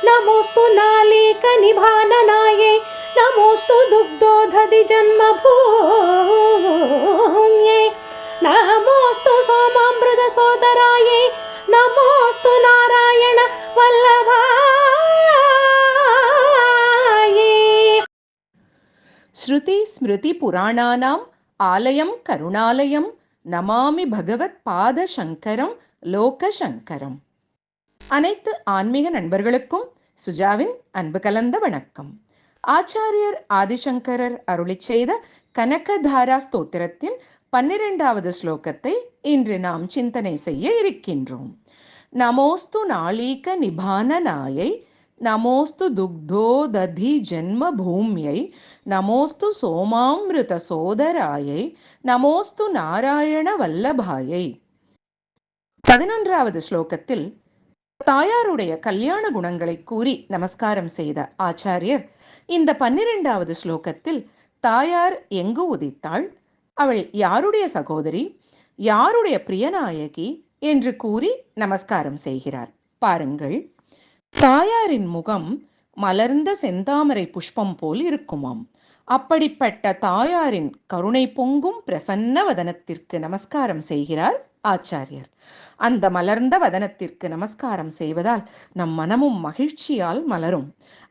नमोस्तु नालीकनिभाननायै नमोस्तु दुग्धोदधि जन्मभूम्यै नमोस्तु सोमामृतसोदरायै नमोस्तु नारायण वल्लभायै। ஸ்ருதி ஸ்மிருதி புராணானாம் ஆலயம் கருணாலயம் நமாமி பகவத் பாத சங்கரம் லோகசங்கரம். அனைத்து ஆன்மீக நண்பர்களுக்கும் சுஜாவின் அன்பு கலந்த வணக்கம். ஆச்சாரியர் ஆதிசங்கரர் அருளிச் செய்த கனகதாரா ஸ்தோத்திரத்தின் 12வது ஸ்லோகத்தை இன்று நாம் சிந்தனை செய்ய இருக்கின்றோம். நமோஸ்து நாளீக நிபானனாயை நமோஸ்து துக்தோததி ஜென்ம பூமியை நமோஸ்து சோமாமிருத சோதராயை நமோஸ்து நாராயண வல்லபாயை. 11வது ஸ்லோகத்தில் தாயாருடைய கல்யாண குணங்களை கூறி நமஸ்காரம் செய்த ஆச்சாரியர் இந்த 12வது ஸ்லோகத்தில் தாயார் எங்கு உதித்தாள், அவள் யாருடைய சகோதரி, யாருடைய பிரியநாயகி என்று கூறி நமஸ்காரம் செய்கிறார். பாருங்கள், தாயாரின் முகம் மலர்ந்த செந்தாமரை புஷ்பம் போல் இருக்குமாம். அப்படிப்பட்ட தாயாரின் கருணை பொங்கும் பிரசன்ன வதனத்திற்கு நமஸ்காரம் செய்கிறார் ஆச்சாரியர். அந்த மலர்ந்த வதனத்திற்கு நமஸ்காரம் செய்வதால் நம் மனமும் மகிழ்ச்சியால் மலரும்.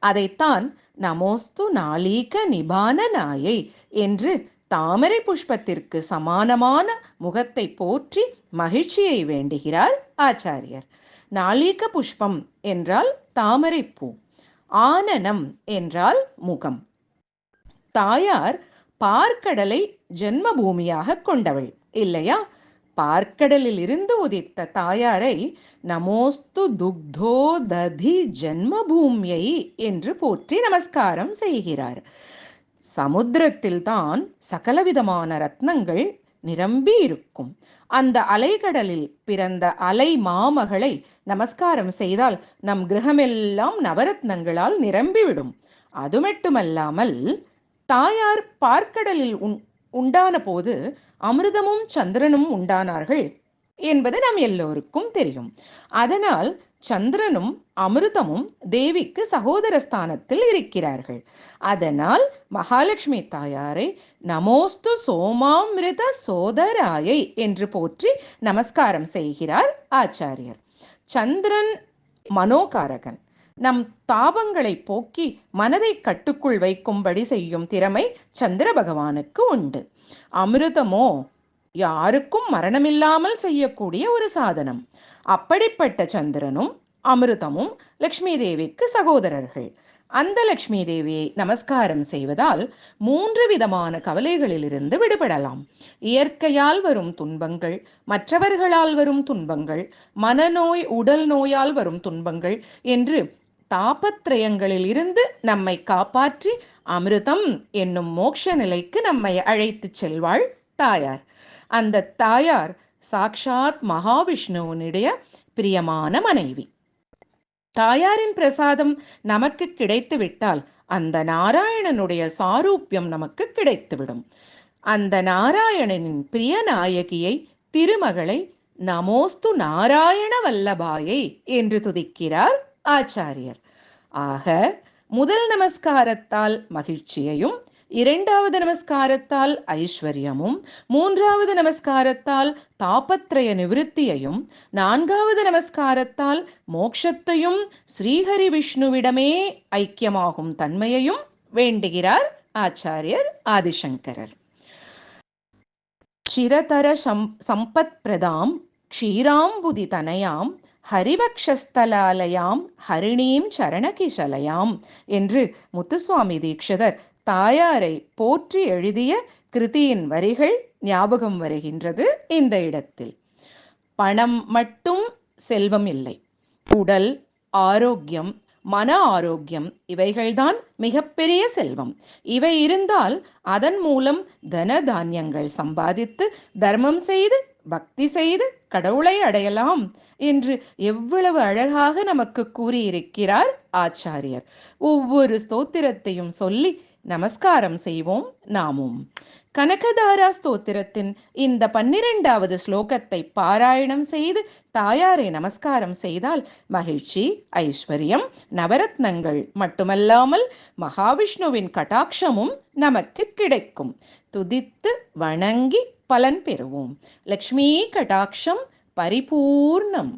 அதைத்தான் நமோஸ்து நாளீக நிபானனாயை என்று தாமரை புஷ்பத்திற்கு சமானமான முகத்தை போற்றி மகிழ்ச்சியை வேண்டுகிறார் ஆச்சாரியர். நாளீக புஷ்பம் என்றால் தாமரை பூ, ஆனனம் என்றால் முகம். தாயார் பார்க்கடலை ஜென்மபூமியாக கொண்டவள் இல்லையா? பார்க்கடலில் இருந்து உதித்த தாயாரை நமோஸ்து துக்தோததி ஜென்மபூமியை என்று போற்றி நமஸ்காரம் செய்கிறார். சமுத்திரத்தில் தான் சகலவிதமான ரத்னங்கள் நிரம்பி இருக்கும். அந்த அலைகடலில் பிறந்த அலை மாமகளை நமஸ்காரம் செய்தால் நம் கிரகமெல்லாம் நவரத்னங்களால் நிரம்பிவிடும். அது மட்டுமல்லாமல் தாயார் பார்க்கடலில் உண்டான போது அமிர்தமும் சந்திரனும் உண்டானார்கள் என்பது நம் எல்லோருக்கும் தெரியும். அதனால் சந்திரனும் அமிர்தமும் தேவிக்கு சகோதர ஸ்தானத்தில் இருக்கிறார்கள். அதனால் மகாலட்சுமி தாயாரை நமோஸ்து சோமாமிருத சோதராயை என்று போற்றி நமஸ்காரம் செய்கிறார் ஆச்சாரியர். சந்திரன் மனோகாரகன். நம் தாபங்களை போக்கி மனதை கட்டுக்குள் வைக்கும்படி செய்யும் திறமை சந்திர பகவானுக்கு உண்டு. அமிர்தமோ யாருக்கும் மரணமில்லாமல் செய்யக்கூடிய ஒரு சாதனம். அப்படிப்பட்ட சந்திரனும் அமிர்தமும் லக்ஷ்மி தேவிக்கு சகோதரர்கள். அந்த லக்ஷ்மி தேவியை நமஸ்காரம் செய்வதால் 3 விதமான கவலைகளிலிருந்து விடுபடலாம். இயற்கையால் வரும் துன்பங்கள், மற்றவர்களால் வரும் துன்பங்கள், மனநோய், உடல் நோயால் வரும் துன்பங்கள் என்று தாபத்ரயங்களில் இருந்து நம்மை காப்பாற்றி அமிர்தம் என்னும் மோட்ச நிலைக்கு நம்மை அழைத்து செல்வாள் தாயார். அந்த தாயார் சாக்ஷாத் மகாவிஷ்ணுவனுடைய பிரியமான மனைவி. தாயாரின் பிரசாதம் நமக்கு கிடைத்து விட்டால் அந்த நாராயணனுடைய சாரூபியம் நமக்கு கிடைத்துவிடும். அந்த நாராயணனின் பிரிய நாயகியை, திருமகளை நமோஸ்து நாராயண வல்லபாயை என்று துதிக்கிறார் ஆச்சாரியர். ஆக முதல் நமஸ்காரத்தால் மகிழ்ச்சியையும், 2வது நமஸ்காரத்தால் ஐஸ்வர்யமும், 3வது நமஸ்காரத்தால் தாபத்ரய நிவிருத்தியையும், 4வது நமஸ்காரத்தால் மோட்சத்தையும் ஸ்ரீஹரி விஷ்ணுவிடமே ஐக்கியமாகும் தன்மையையும் வேண்டுகிறார் ஆச்சாரியர் ஆதிசங்கரர். சிரதர சம்பத் பிரதாம் க்ஷீராம்புதி தனயாம் ஹரிபக்ஷஸ்தலாலயாம் ஹரிணீம் சரணகிஷலயாம் என்று முத்துசுவாமி தீட்சிதர் தாயாரை போற்றி எழுதிய கிருதியின் வரிகள் ஞாபகம் வருகின்றது இந்த இடத்தில். பணம் மட்டும் செல்வம் இல்லை. உடல் ஆரோக்கியம், மன ஆரோக்கியம் இவைகள்தான் மிகப்பெரிய செல்வம். இவை இருந்தால் அதன் மூலம் தன தானியங்கள் சம்பாதித்து தர்மம் செய்து பக்தி செய்து கடவுளை அடையலாம் என்று எவ்வளவு அழகாக நமக்கு கூறியிருக்கிறார் ஆச்சாரியர். ஒவ்வொரு ஸ்தோத்திரத்தையும் சொல்லி நமஸ்காரம் செய்வோம் நாமும். கனகதாரா ஸ்தோத்திரத்தின் இந்த 12வது ஸ்லோகத்தை பாராயணம் செய்து தாயாரை நமஸ்காரம் செய்தால் மகிழ்ச்சி, ஐஸ்வர்யம், நவரத்னங்கள் மட்டுமல்லாமல் மகாவிஷ்ணுவின் கடாட்சமும் நமக்கு கிடைக்கும். துதித்து வணங்கி பலன் பெறுவோம். லக்ஷ்மி கடாட்சம் பரிபூர்ணம்.